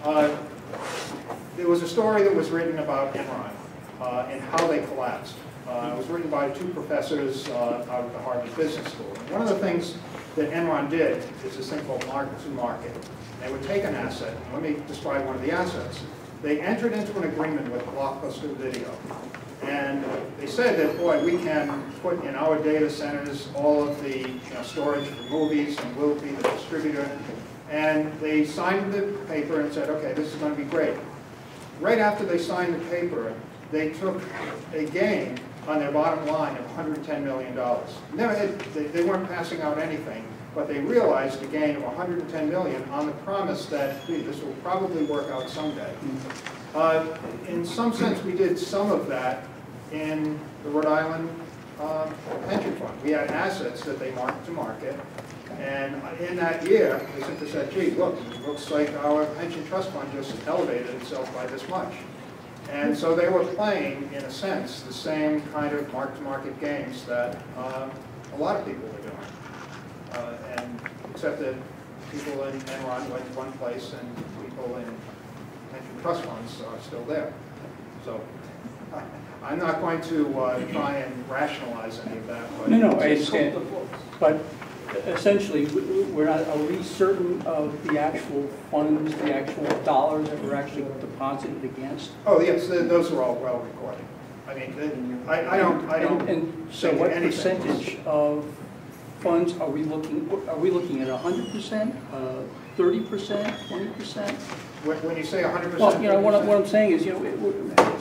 there was a story that was written about Enron and how they collapsed. It was written by two professors out of the Harvard Business School. And one of the things that Enron did is this thing called market-to-market. They would take an asset. Let me describe one of the assets. They entered into an agreement with Blockbuster Video. And they said that, boy, we can put in our data centers all of the storage for movies, and we'll be the distributor. And they signed the paper and said, okay, this is going to be great. Right after they signed the paper, they took a gain on their bottom line of $110 million. They weren't passing out anything, but they realized a gain of $110 million on the promise that, gee, this will probably work out someday. In some sense, we did some of that in the Rhode Island pension fund. We had assets that they marked to market, and in that year, they simply said, gee, look, it looks like our pension trust fund just elevated itself by this much. And so they were playing, in a sense, the same kind of mark-to-market games that a lot of people were doing. And except that people in Enron went one place and people in pension trust funds are still there. So I'm not going to try and rationalize any of that. But no, I understand. But essentially, are we certain of the actual funds, the actual dollars that were actually deposited against? Oh yes, those are all well recorded. I mean, I don't. And so, what percentage of funds are we looking? Are we looking at 100%, 30%, 20%? When you say 100%, well, what I'm saying is,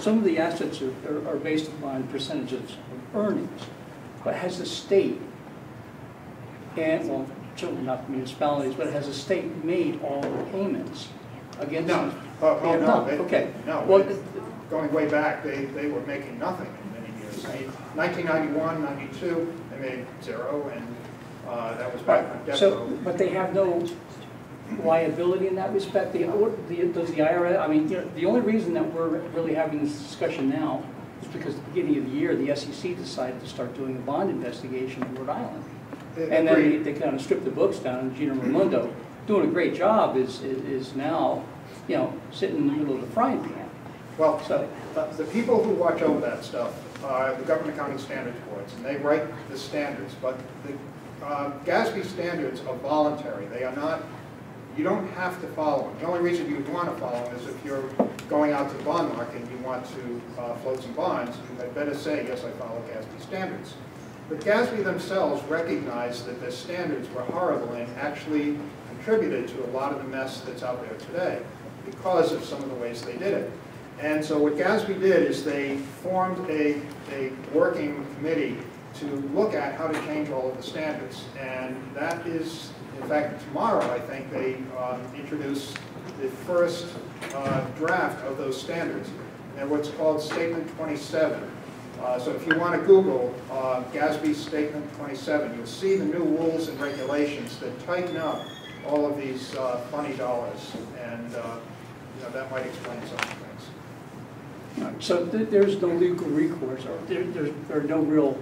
some of the assets are based upon percentages of earnings, but has the state, and well, certainly not the municipalities, but has the state made all the payments against? No. No. Okay. No. Well, going way back, they were making nothing in many years. I mean, 1991, 92, they made zero, and that was back on death row. But they have no liability in that respect. Does the IRS? I mean, the only reason that we're really having this discussion now is because at the beginning of the year, the SEC decided to start doing a bond investigation in Rhode Island. And then they kind of stripped the books down, and Gina Raimondo, doing a great job, is now, sitting in the middle of the frying pan. Well, so the people who watch over that stuff are the Government Accounting Standards Boards, and they write the standards. But the GASB standards are voluntary. They are not. You don't have to follow them. The only reason you would want to follow them is if you're going out to the bond market and you want to float some bonds. You had better say, yes, I follow GASB standards. But GASB themselves recognized that their standards were horrible and actually contributed to a lot of the mess that's out there today because of some of the ways they did it. And so what GASB did is they formed a working committee to look at how to change all of the standards. And that is, in fact, tomorrow, I think, they introduce the first draft of those standards. And what's called Statement 27. So if you want to Google GASB Statement 27, you'll see the new rules and regulations that tighten up all of these funny dollars, and that might explain some of the things. So there's no legal recourse, or there are no real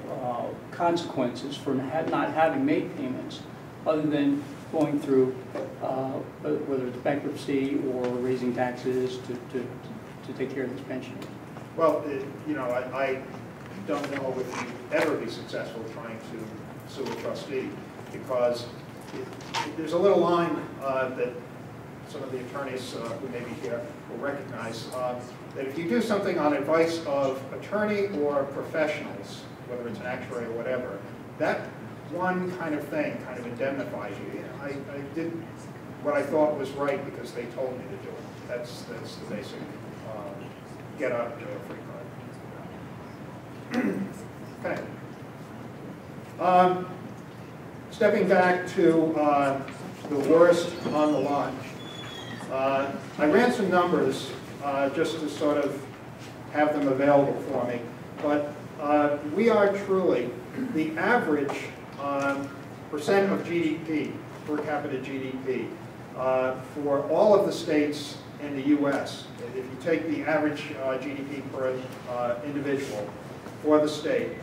consequences for not having made payments, other than going through whether it's bankruptcy or raising taxes to take care of this pension. Well, I don't know if you'd ever be successful trying to sue a trustee, because there's a little line that some of the attorneys who may be here will recognize, that if you do something on advice of attorney or professionals, whether it's an actuary or whatever, that one kind of thing kind of indemnifies you. I did what I thought was right because they told me to do it. That's the basic get out of jail free card. Okay. Stepping back to the worst on the lot. I ran some numbers just to sort of have them available for me, but we are truly the average percent of GDP, per capita GDP, for all of the states in the U.S. If you take the average GDP per individual for the state,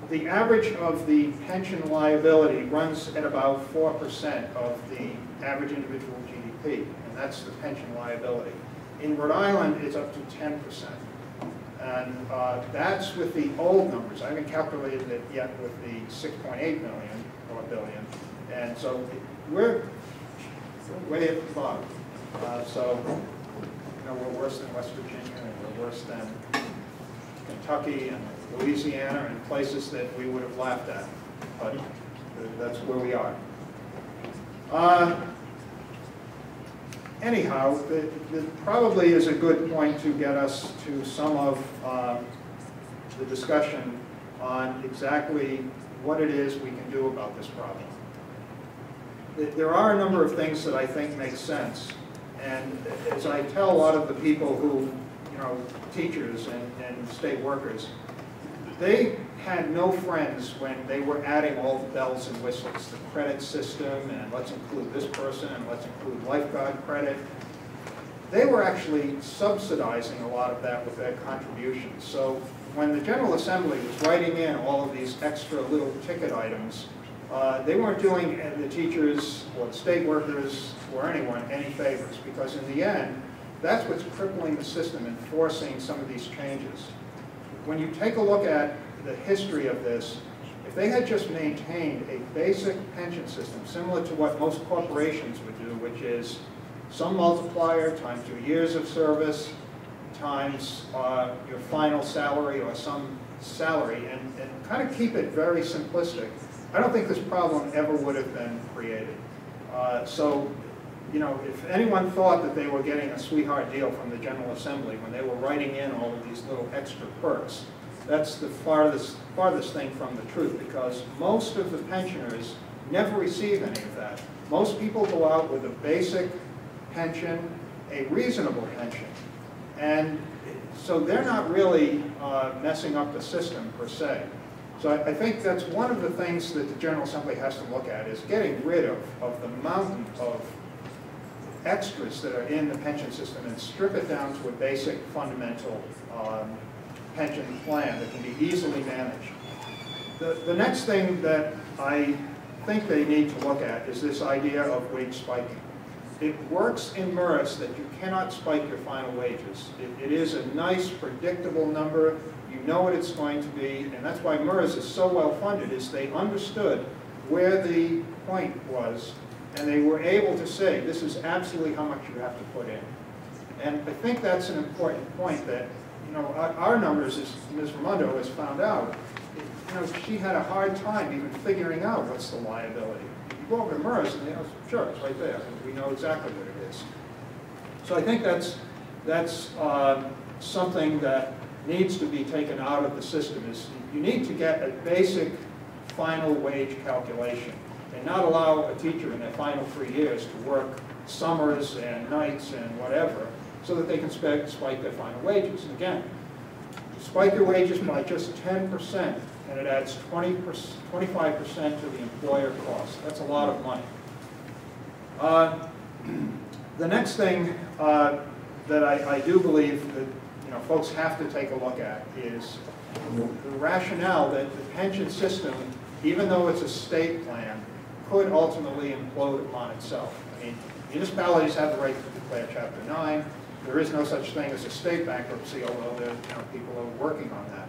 the average of the pension liability runs at about 4% of the average individual GDP. And that's the pension liability. In Rhode Island, it's up to 10%. And that's with the old numbers. I haven't calculated it yet with the 6.8 million or billion. And so we're way at the bottom. So we're worse than West Virginia, and we're worse than Kentucky and Louisiana and places that we would have laughed at. But that's where we are. Anyhow, it probably is a good point to get us to some of the discussion on exactly what it is we can do about this problem. There are a number of things that I think make sense, and as I tell a lot of the people who, teachers and state workers, they had no friends when they were adding all the bells and whistles, the credit system, and let's include this person, and let's include lifeguard credit. They were actually subsidizing a lot of that with their contributions. So when the General Assembly was writing in all of these extra little ticket items, they weren't doing the teachers or the state workers or anyone any favors, because in the end, that's what's crippling the system and forcing some of these changes. When you take a look at the history of this, if they had just maintained a basic pension system similar to what most corporations would do, which is some multiplier times your years of service times your final salary or some salary, and kind of keep it very simplistic, I don't think this problem ever would have been created. If anyone thought that they were getting a sweetheart deal from the General Assembly when they were writing in all of these little extra perks, that's the farthest thing from the truth, because most of the pensioners never receive any of that. Most people go out with a basic pension, a reasonable pension, and so they're not really messing up the system per se. So I think that's one of the things that the General Assembly has to look at, is getting rid of the mountain of extras that are in the pension system and strip it down to a basic fundamental pension plan that can be easily managed. The next thing that I think they need to look at is this idea of wage spiking. It works in MERS that you cannot spike your final wages. It is a nice, predictable number. You know what it's going to be, and that's why MERS is so well funded, is they understood where the point was, and they were able to say, this is absolutely how much you have to put in. And I think that's an important point that, our numbers, as Ms. Raimondo has found out, she had a hard time even figuring out what's the liability. You go over to MERS and they go, sure, it's right there. We know exactly what it is. So I think that's something that needs to be taken out of the system, is you need to get a basic final wage calculation and not allow a teacher in their final 3 years to work summers and nights and whatever, so that they can spike their final wages. And again, spike your wages by just 10%, and it adds 25% to the employer cost. That's a lot of money. The next thing that I do believe that folks have to take a look at is the rationale that the pension system, even though it's a state plan, could ultimately implode upon itself. I mean, municipalities have the right to declare Chapter 9. There is no such thing as a state bankruptcy, although people are working on that.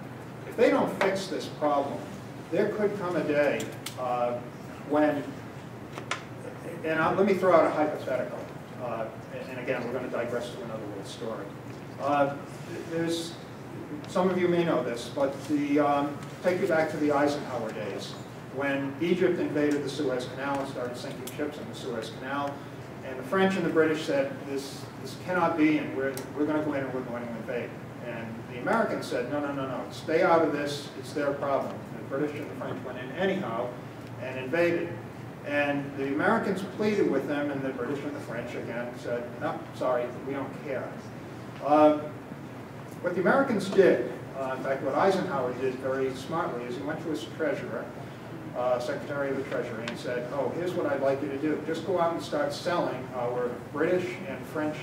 If they don't fix this problem, there could come a day when, and let me throw out a hypothetical, and again, we're going to digress to another little story. There's, some of you may know this, but take you back to the Eisenhower days, when Egypt invaded the Suez Canal and started sinking ships in the Suez Canal, and the French and the British said, this cannot be, and we're going to go in and we're going to invade. And the Americans said, no, stay out of this, it's their problem. The British and the French went in anyhow and invaded. And the Americans pleaded with them, and the British and the French again said, no, sorry, we don't care. What the Americans did, in fact, what Eisenhower did very smartly, is he went to his treasurer, Secretary of the Treasury, and said, oh, here's what I'd like you to do. Just go out and start selling our British and French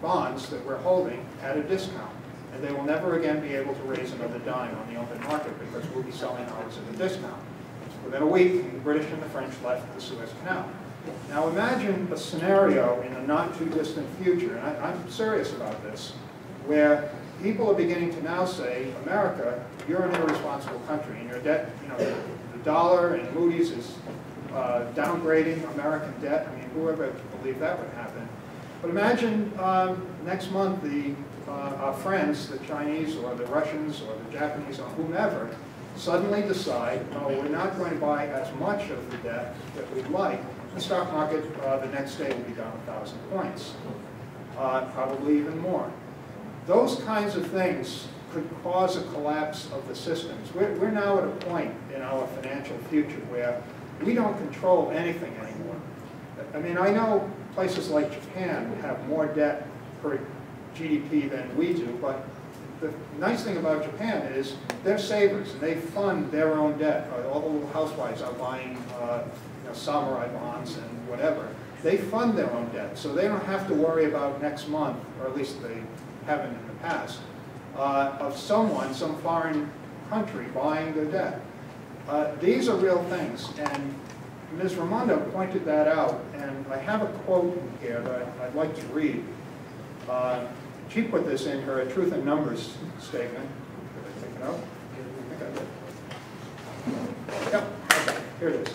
bonds that we're holding at a discount. And they will never again be able to raise another dime on the open market, because we'll be selling ours at a discount. Within a week, the British and the French left the Suez Canal. Now imagine a scenario in a not too distant future, and I'm serious about this, where people are beginning to now say, America, you're an irresponsible country, and your debt, you know, the dollar and Moody's is downgrading American debt. I mean, whoever believed that would happen. But imagine next month our friends, the Chinese or the Russians or the Japanese or whomever, suddenly decide, no, we're not going to buy as much of the debt that we'd like. The stock market the next day will be down 1,000 points, probably even more. Those kinds of things could cause a collapse of the systems. We're now at a point in our financial future where we don't control anything anymore. I mean, I know places like Japan have more debt per GDP than we do, but the nice thing about Japan is they're savers and they fund their own debt. All the little housewives are buying you know, samurai bonds and whatever. They fund their own debt, so they don't have to worry about next month, or at least they haven't in the past, of someone, some foreign country buying their debt. These are real things, and Ms. Raimondo pointed that out, and I have a quote in here that I'd like to read. She put this in her Truth in Numbers statement. Did I take it out? I think I did. Yep, okay, here it is.